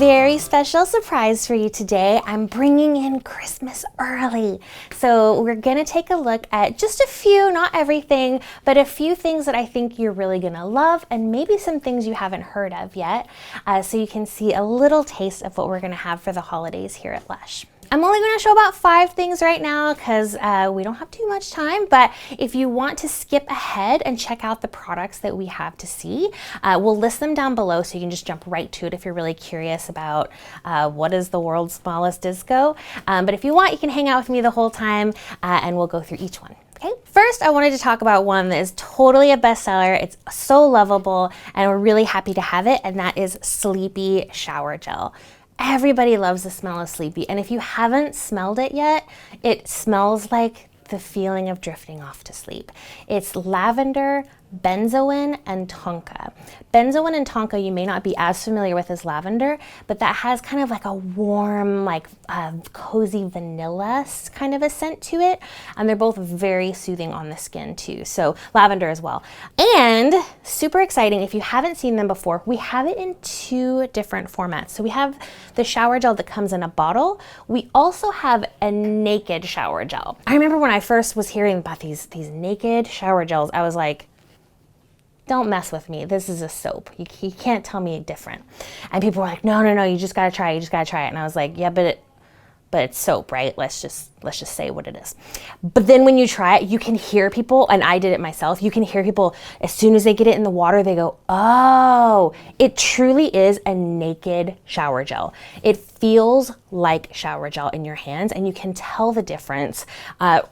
very special surprise for you today. I'm bringing in Christmas early. So we're gonna take a look at just a few, not everything, but a few things that I think you're really gonna love and maybe some things you haven't heard of yet. So you can see a little taste of what we're gonna have for the holidays here at Lush. I'm only going to show about 5 things right now because we don't have too much time, but if you want to skip ahead and check out the products that we have to see, we'll list them down below so you can just jump right to it if you're really curious about what is the world's smallest disco. But if you want, you can hang out with me the whole time and we'll go through each one. Okay. First, I wanted to talk about one that is totally a bestseller. It's so lovable and we're really happy to have it, and that is Sleepy Shower Gel. Everybody loves the smell of Sleepy, and if you haven't smelled it yet, it smells like the feeling of drifting off to sleep. It's lavender, benzoin, and tonka. Benzoin and tonka you may not be as familiar with as lavender, but that has kind of like a warm, like cozy vanilla kind of a scent to it. And they're both very soothing on the skin too. So lavender as well. And super exciting, if you haven't seen them before, we have it in 2 different formats. So we have the shower gel that comes in a bottle. We also have a naked shower gel. I remember when I first was hearing about these naked shower gels, I was like, don't mess with me. This is a soap. You can't tell me different. And people were like, no, you just gotta try it. You just gotta try it. And I was like, yeah, but it's soap, right? Let's just say what it is. But then when you try it, you can hear people, and I did it myself, you can hear people, as soon as they get it in the water, they go, oh, it truly is a naked shower gel. It feels like shower gel in your hands, and you can tell the difference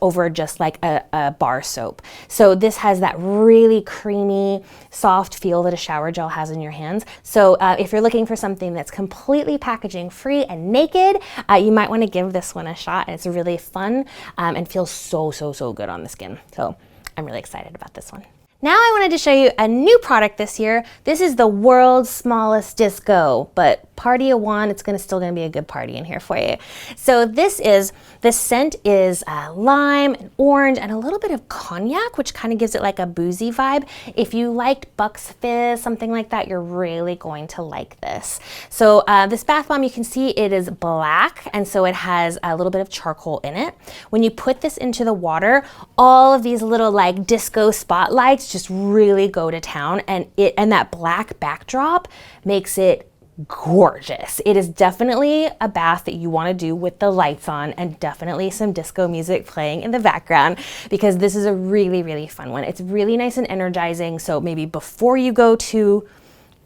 over just like a bar soap. So this has that really creamy, soft feel that a shower gel has in your hands. So if you're looking for something that's completely packaging free and naked, you might want to give this one a shot. It's really fun and feels so good on the skin. So I'm really excited about this one. Now I wanted to show you a new product this year. This is the world's smallest disco, but party of one, it's still gonna be a good party in here for you. So the scent is lime and orange and a little bit of cognac, which kind of gives it like a boozy vibe. If you liked Bucks Fizz, something like that, you're really going to like this. So this bath bomb, you can see it is black, and so it has a little bit of charcoal in it. When you put this into the water, all of these little like disco spotlights just really go to town, and that black backdrop makes it gorgeous. It is definitely a bath that you want to do with the lights on and definitely some disco music playing in the background, because this is a really fun one. It's really nice and energizing. So maybe before you go to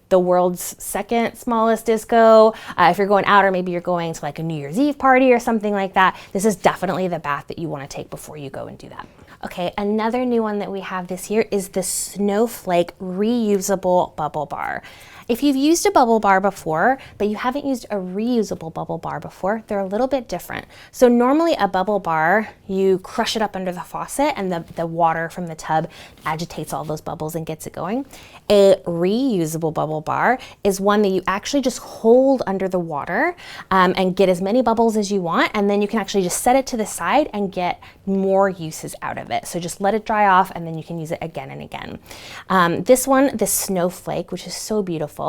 the world's 2nd smallest disco, if you're going out, or maybe you're going to like a New Year's Eve party or something like that, this is definitely the bath that you want to take before you go and do that. Okay, another new one that we have this year is the Snowflake reusable bubble bar. If you've used a bubble bar before, but you haven't used a reusable bubble bar before, they're a little bit different. So normally a bubble bar, you crush it up under the faucet and the water from the tub agitates all those bubbles and gets it going. A reusable bubble bar is one that you actually just hold under the water and get as many bubbles as you want, and then you can actually just set it to the side and get more uses out of it. So just let it dry off and then you can use it again and again. This one, the Snowflake, which is so beautiful,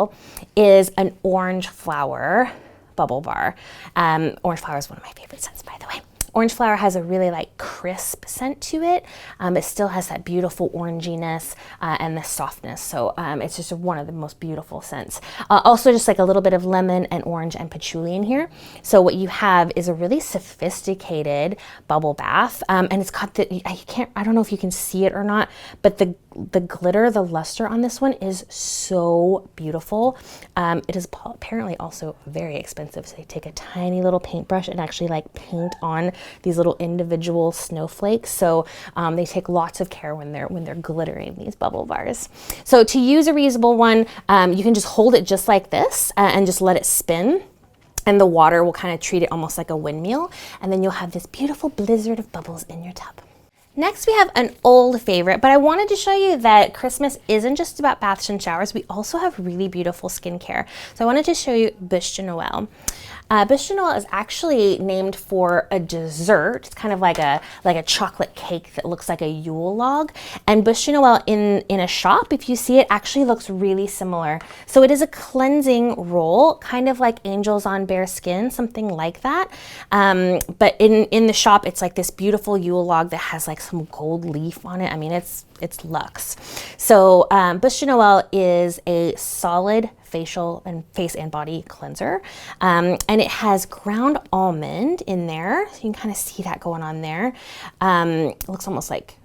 is an orange flower bubble bar. Orange flower is one of my favorite scents, by the way. Orange flower has a really like crisp scent to it. It still has that beautiful oranginess and the softness. So it's just one of the most beautiful scents. Also just like a little bit of lemon and orange and patchouli in here. So what you have is a really sophisticated bubble bath. And it's got I don't know if you can see it or not, but the glitter, the luster on this one is so beautiful. It is apparently also very expensive. So they take a tiny little paintbrush and actually like paint on these little individual snowflakes. So they take lots of care when they're glittering these bubble bars. So to use a reusable one, you can just hold it just like this and just let it spin. And the water will kind of treat it almost like a windmill. And then you'll have this beautiful blizzard of bubbles in your tub. Next, we have an old favorite, but I wanted to show you that Christmas isn't just about baths and showers. We also have really beautiful skincare. So I wanted to show you Bûche de Noël. Bechamel is actually named for a dessert. It's kind of like a chocolate cake that looks like a Yule log. And Bechamel in a shop, if you see it, actually looks really similar. So it is a cleansing roll, kind of like Angels on Bare Skin, something like that. But in the shop, it's like this beautiful Yule log that has like some gold leaf on it. I mean, it's luxe. So Bechamel is a solid facial and face and body cleanser, and it has ground almond in there. So you can kind of see that going on there. It looks almost like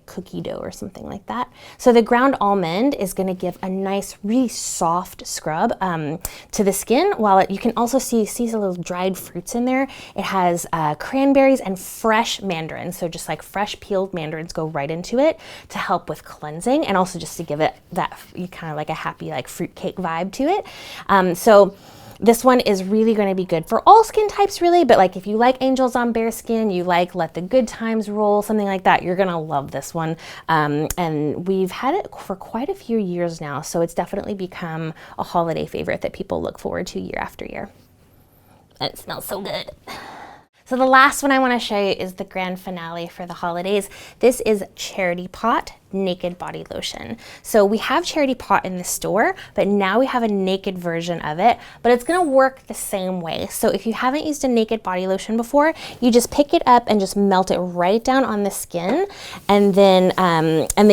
cookie dough or something like that. So the ground almond is going to give a nice, really soft scrub to the skin, while you can also see a little dried fruits in there. It has cranberries and fresh mandarins. So just like fresh peeled mandarins go right into it to help with cleansing, and also just to give it that kind of like a happy like fruitcake vibe to it. So this one is really going to be good for all skin types, really, but like if you like Angels on Bare Skin, you like Let the Good Times Roll, something like that, you're going to love this one. And we've had it for quite a few years now, so it's definitely become a holiday favorite that people look forward to year after year. And it smells so good. So the last one I want to show you is the grand finale for the holidays. This is Charity Pot Naked Body Lotion. So we have Charity Pot in the store, but now we have a naked version of it, but it's going to work the same way. So if you haven't used a naked body lotion before, you just pick it up and just melt it right down on the skin, and then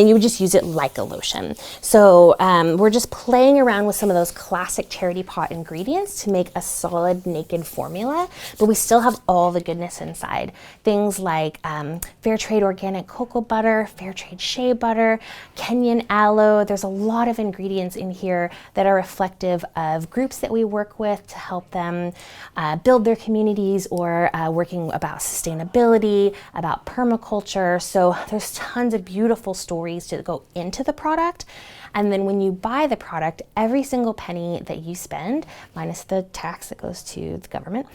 you would just use it like a lotion. So we're just playing around with some of those classic Charity Pot ingredients to make a solid naked formula, but we still have all the goodness inside. Things like fair trade organic cocoa butter, fair trade shea butter, Kenyan aloe. There's a lot of ingredients in here that are reflective of groups that we work with to help them build their communities, or working about sustainability, about permaculture. So there's tons of beautiful stories to go into the product. And then when you buy the product, every single penny that you spend, minus the tax that goes to the government,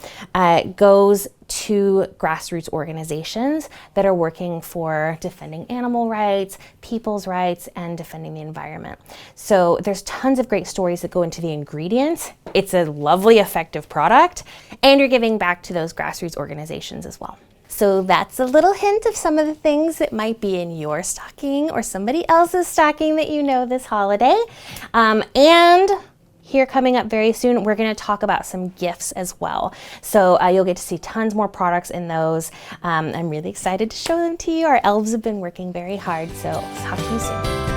goes to grassroots organizations that are working for defending animal rights, people's rights, and defending the environment. So there's tons of great stories that go into the ingredients. It's a lovely, effective product, and you're giving back to those grassroots organizations as well. So that's a little hint of some of the things that might be in your stocking or somebody else's stocking that you know this holiday. And here coming up very soon, we're going to talk about some gifts as well. So you'll get to see tons more products in those. I'm really excited to show them to you. Our elves have been working very hard, so talk to you soon.